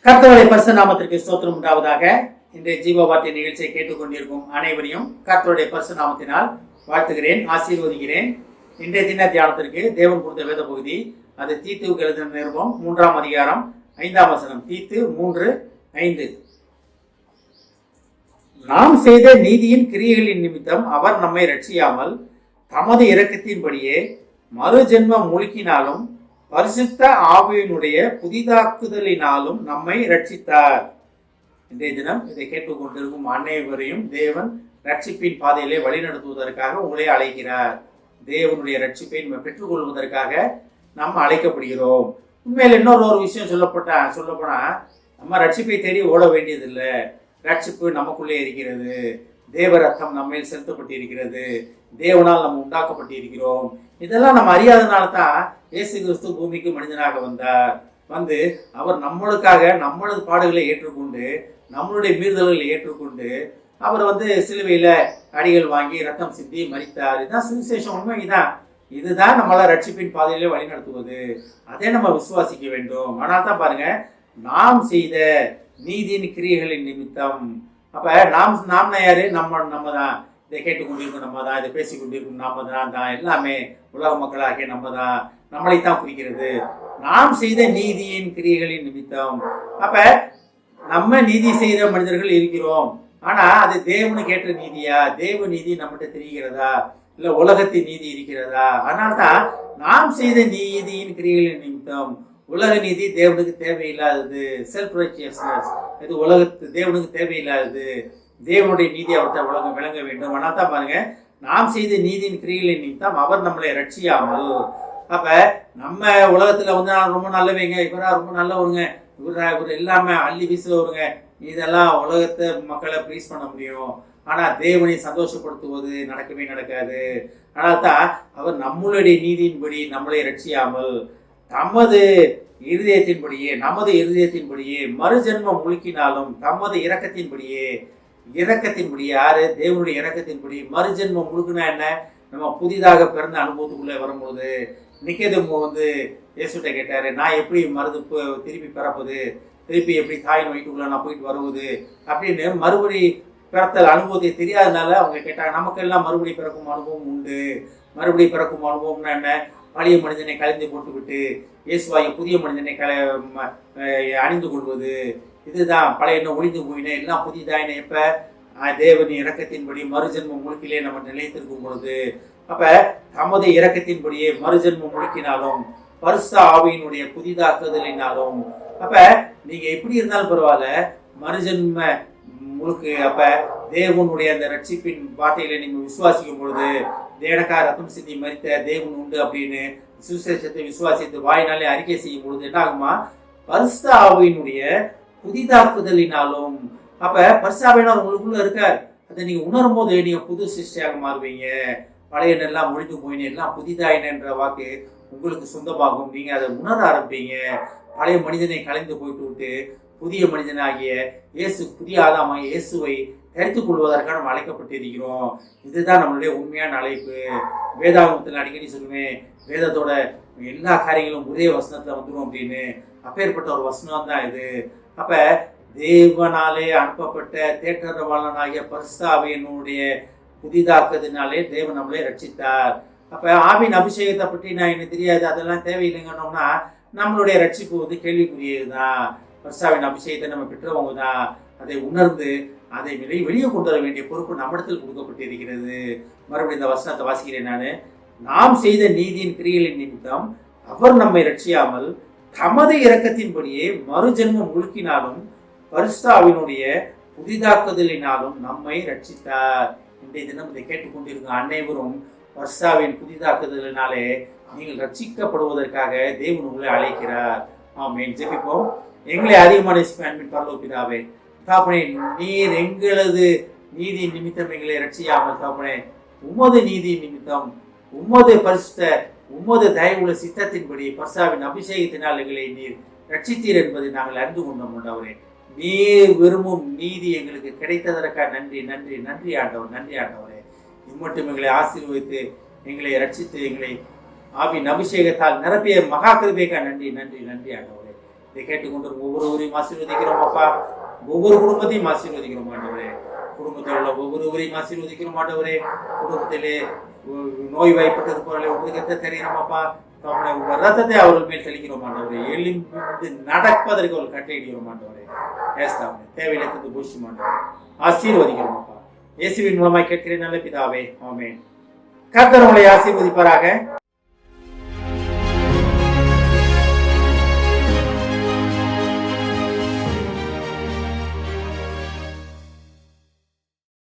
கர்த்தருடைய பரிசுத்த நாமத்திற்கு ஸ்தோத்திரம் உண்டாவதாக. இன்றைய ஜீவ வார்த்தை நிகழ்ச்சியை கேட்டுக்கொண்டிருக்கும் அனைவரையும் கர்த்தருடைய பரிசுத்த நாமத்தினால் வாழ்த்துகிறேன், ஆசீர்வதிக்கிறேன். இன்றைய தின தியானத்திற்கு தேவன் கொடுத்த வேத பகுதி, அது தீத்துவுக்கு எழுதின நிருபம் 3ஆம் அதிகாரம் 5ஆம் வசனம். தீத்து 3:5. நாம் செய்த நீதியின் கிரியைகளின் நிமித்தம் அவர் நம்மை ரட்சியாமல் தமது இரக்கத்தின்படியே மறு ஜென்ம முழுக்கினாலும் பரிசுத்த ஆவியினுடைய புதிதாக்குதலினாலும் நம்மை ரட்சித்தார். இன்றைய தினம் இதை கேட்டுக்கொண்டிருக்கும் அனைவரையும் தேவன் ரட்சிப்பின் பாதையிலே வழிநடத்துவதற்காக உங்களை அழைக்கிறார். தேவனுடைய ரட்சிப்பை நம்ம பெற்றுக்கொள்வதற்காக நம்ம அழைக்கப்படுகிறோம். உண்மையில் இன்னொரு விஷயம் சொல்லப்போனா நம்ம ரட்சிப்பை தேடி ஓட வேண்டியதில்லை. ரட்சிப்பு நமக்குள்ளே இருக்கிறது. தேவ ரத்தம் நம்ம செலுத்தப்பட்டு இருக்கிறது. தேவனால் நம்ம உண்டாக்கப்பட்டு இருக்கிறோம். இதெல்லாம் நம்ம அறியாதனால தான் இயேசு கிறிஸ்து பூமிக்கு மனிதனாக வந்தார். அவர் நம்மளுக்காக நம்மளது பாடுகளை ஏற்றுக்கொண்டு நம்மளுடைய மீறுதல்களை ஏற்றுக்கொண்டு அவர் சிலுவையில அடிகள் வாங்கி ரத்தம் சிந்தி மரித்தார். இதுதான் சுவிசேஷம். உண்மை இதுதான் நம்மள ரட்சிப்பின் பாதையிலே வழி நடத்துவது. அதை நம்ம விசுவாசிக்க வேண்டும். ஆனால் தான் பாருங்க, நாம் செய்த நீதியின் கிரியைகளின் நிமித்தம். அப்ப நாம் யாரு? நம்ம தான். இதை கேட்டுக்கொண்டிருக்கும் நம்ம தான், இதை பேசிக் கொண்டிருக்கும் நாம தான். எல்லாமே உலக மக்களாகிய நம்ம தான், நம்மளைத்தான் குறிக்கிறது. நாம் செய்த நீதியின் கிரியைகளின் நிமித்தம். அப்ப நம்ம நீதி செய்த மனிதர்கள் இருக்கிறோம். ஆனா அது தேவனுக்கு ஏற்ற நீதியா? தேவ நீதி நம்மகிட்ட தெரிகிறதா? இல்ல உலகத்தின் நீதி இருக்கிறதா? அதனால்தான் நாம் செய்த நீதியின் கிரியைகளின் நிமித்தம். உலக நீதி தேவனுக்கு தேவையில்லாதது. செல்ஃப் ரைச்சியஸ்னஸ் இது தேவனுக்கு தேவையில்லாதது. தேவனுடைய நீதி அவர்கிட்ட உலகம் விளங்க வேண்டும். ஆனால் தான் பாருங்க, நாம் செய்த நீதியின் கிரியைகளின் நிமித்தம் அவர் நம்மளை ரட்சியாமல். அப்ப நம்ம உலகத்துல நான் ரொம்ப நல்லவங்க, இவரா ரொம்ப நல்லவருங்க, இவர் எல்லாமே அள்ளி வீசுவருங்க, இதெல்லாம் உலகத்தை மக்களை ப்ளீஸ் பண்ண முடியும். ஆனா தேவனை சந்தோஷப்படுத்துவது நடக்கவே நடக்காது. ஆனால் தான் அவர் நம்மளுடைய நீதியின்படி நம்மளை ரட்சியாமல் நமது இருதயத்தின்படியே மறுஜென்மம் முழுக்கினாலும் தமது இரக்கத்தின்படியே யாரு? தேவனுடைய இரக்கத்தின்படி மறுஜென்மம் முழுக்குனா என்ன? நம்ம புதிதாக பிறந்த அனுபவத்துக்குள்ளே வரும்போது நிக்கேதேமு இயேசுட்ட கேட்டாரு, நான் எப்படி திருப்பி பிறப்பது, திருப்பி எப்படி தாயின் வயிற்றுக்குள்ள நான் போயிட்டு வருவது அப்படின்னு மறுபடி பிறத்தல் அனுபவத்தை தெரியாதனால அவங்க கேட்டாங்க. நமக்கெல்லாம் மறுபடி பிறக்கும் அனுபவம் உண்டு. மறுபடி பிறக்கும் அனுபவம்னா என்ன? பழைய மனிதனை கலைந்து போட்டுவிட்டு இயேசுவாய புதிய மனிதனை அணிந்து கொள்வது. இதுதான் பழைய என்ன ஒளிந்து போயினே எல்லாம் புதிதாயின. எப்ப தேவன் இரக்கத்தின்படி மறுஜென்மம் முழுக்கிலே நம்ம நிலைத்திருக்கும் பொழுது. அப்ப தமது இரக்கத்தின்படியே மறுஜென்மம் முழுக்கினாலும் பரிசுத்த ஆவியினுடைய புதிதாக்குதலினாலும். அப்ப நீங்க எப்படி இருந்தாலும் பரவாயில்ல, மறுஜென்ம முழுக்கு. அப்ப தேவனுடைய அந்த ரட்சிப்பின் வார்த்தைகளை நீங்க விசுவாசிக்கும் பொழுது, தேவனுக்காக ரத்தம் சிந்தி மரித்த தேவன் உண்டு அப்படின்னு சுவிசேஷத்தை விசுவாசித்து வாயினாலே அறிக்கை செய்யும் பொழுது என்ன ஆகுமா? பரிசுத்த ஆவியினுடைய புதிதாக்குதலினாலும். அப்ப பரிசுத்த ஆவியினர் உங்களுக்குள்ள இருக்கார். அதை நீங்க உணரும் போது நீங்க புது சிருஷ்டியாக மாறுவீங்க. பழைய எல்லாம் ஒழிந்து போயின எல்லாம் புதிதாயினன்ற வாக்கு உங்களுக்கு சொந்தமாகும். நீங்க அதை உணர ஆரம்பிப்பீங்க. பழைய மனிதனை கலைந்து போயிட்டு விட்டு புதிய மனிதனாகிய இயேசு, புதிய ஆதாமாகிய இயேசுவை தரித்துக் கொள்வதற்காக நம்ம அழைக்கப்பட்டிருக்கிறோம். இதுதான் நம்மளுடைய உண்மையான அழைப்பு. வேதாகமத்தில் அடிக்கடி சொல்லுவேன், வேதத்தோட எல்லா காரியங்களும் ஒரே வசனத்துல வந்துடும் அப்படின்னு. அப்பேற்பட்ட ஒரு வசனம் தான் இது. அப்ப தேவனாலே அனுப்பப்பட்ட தேற்றரவாளனாகிய பரிசுத்த ஆவியினுடைய புதிதாக்குறதுனாலே தேவன் நம்மளே ரட்சித்தார். அப்ப ஆவின் அபிஷேகத்தை பற்றி நான் எனக்கு தெரியாது, அதெல்லாம் தேவையில்லைங்கன்னா நம்மளுடைய ரட்சிப்பு கேள்விக்குரியதுதான். பரிசுத்தாவின் அபிஷேகத்தை நம்ம பெற்றவங்க தான். அதை உணர்ந்து அதை வெளியே கொண்டு வர வேண்டிய பொறுப்பு நம்மிடத்தில் கொடுக்கப்பட்டிருக்கிறது. மறுபடியும் இந்த வசனத்தை வாசிக்கிறேன். நாம் செய்த நீதியின் கிரியைகளின் நிமித்தம் அவர் நம்மை ரட்சியாமல் தமது இரக்கத்தின்படியே மறுஜென்மம் முழுக்கினாலும் பரிசுத்த ஆவியினுடைய புதிதாக்குதலினாலும் நம்மை ரட்சித்தார். இன்றைய தினம் இதை கேட்டுக்கொண்டிருக்கும் அனைவரும் பரிசுத்த ஆவியின் புதிதாக்குதலினாலே நீங்கள் ரட்சிக்கப்படுவதற்காக தேவன் உங்களை அழைக்கிறார். ஆமென். ஜெபிப்போம். எங்களை அதிகமான அன்பின் பரலோக பிதாவே, தாப்பனே, நீர் எங்களது நீதி நிமித்தம் எங்களை ரட்சியாமல் தாப்பனே, உமது நீதி நிமித்தம் உமது பரிசுத்த உமது தயவுள்ள சித்தத்தின்படி பரிசுத்தாவின் அபிஷேகத்தினால் எங்களை நீர் ரட்சித்தீர் என்பதை நாங்கள் அறிந்து கொண்டோம். ஆண்டவரே, நீர் விரும்பும் நீதி எங்களுக்கு கிடைத்ததற்காக நன்றி நன்றி நன்றி ஆண்டவர். நன்றி ஆண்டவரே. இம்மட்டும் எங்களை ஆசீர்வதித்து எங்களை ரட்சித்து எங்களை ஆவின் அபிஷேகத்தால் நிரப்பிய மகா கிருபைக்காக நன்றி நன்றி நன்றி ஆண்டவரே. இதை கேட்டுக்கொண்டு ஒவ்வொருவரையும் ஆசீர்வதிக்கிறோம் அப்பா. ஒவ்வொரு குடும்பத்தையும் ஆசீர்வதிக்கிறோம் ஆண்டவரே. குடும்பத்தில் உள்ள ஒவ்வொருவரையும் ஆசீர்வதிக்கிறோம் ஆண்டவரே. குடும்பத்திலே நோய் வாய்ப்பட்டது போல உங்களுக்கு தெரிகிறோம் அப்பா. தம்முடைய உங்கள் ரத்தத்தை அவர்கள் மேல் தெளிக்கிறோம் ஆண்டவரே. எழுந்து நடப்பதற்கு ஒரு கட்டளையிடுகிறோம் ஆண்டவரே. ஏஸ்தாமே தேவையில்லை பூசி ஆண்டவரே. ஆசீர்வதிக்கிறோம் அப்பா. இயேசுவின் மூலமாய் கேட்கிறேன் நல்ல பிதாவே, ஆமென். கர்த்தர் உங்களை ஆசீர்வதிப்பாராக.